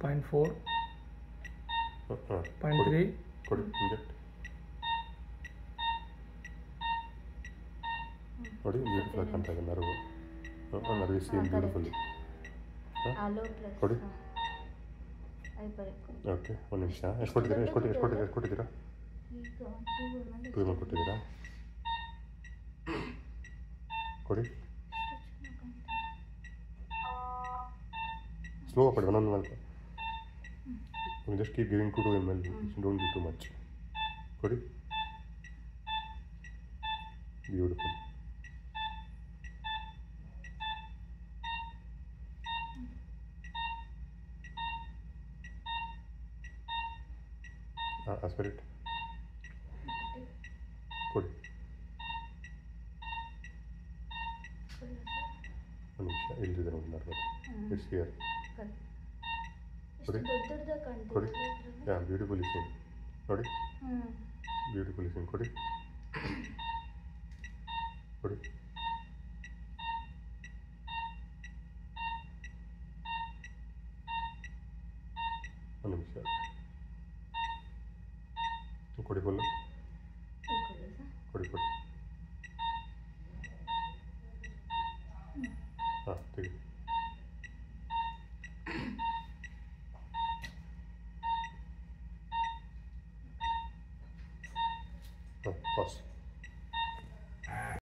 0.4 0.3 ಕೊಡಿ ಇಂಜೆಕ್ಟ್ ನೋಡಿ ಬ್ಯೂಟಿಫುಲ್ ಕಾಣ್ತಾ ಇದೆ ನರ್ವ್ ನರ್ವ್ ಸೀನ್ ಬ್ಯೂಟಿಫುಲ್ಲಿ ಕೊಡಿ ಓಕೆ ಒಂದು ನಿಮಿಷ ಎಷ್ಟು ಕೊಟ್ಟಿದ್ದೀರಾ 2 ml ಕೊಟ್ಟಿದ್ದೀರಾ ಕೊಡಿ ಸ್ಲೋ ಕೊಡಿ ಒಂದೊಂದು ಮಲ್ಕ just keep giving 2 ml don't give too much ಕೊಡಿ ಬ್ಯೂಟಿಫುಲ್ ಆಸ್ಪಿರೇಟ್ ಕೊಡಿ ಒಂದು ನಿಮಿಷ ಇಲ್ಲಿದೆ ನೋಡಿ ನರ್ವ್ ಇಟ್ಸ್ ಹಿಯರ್ ಕೊಡಿ ಕೊಡಿ ಯಾ ಬ್ಯೂಟಿಫುಲ್ ಸೀನ್ ನೋಡಿ ಬ್ಯೂಟಿಫುಲ್ ಸೀನ್ ಕೊಡಿ ಕೊಡಿ ಒಂದು ನಿಮಿಷ ಕೊಡಿ ಫುಲ್ಲು ಕೊಡಿ ಕೊಡಿ ಹಾಂ ತೆಗಿ ಹಾಂ ಪಾಸ್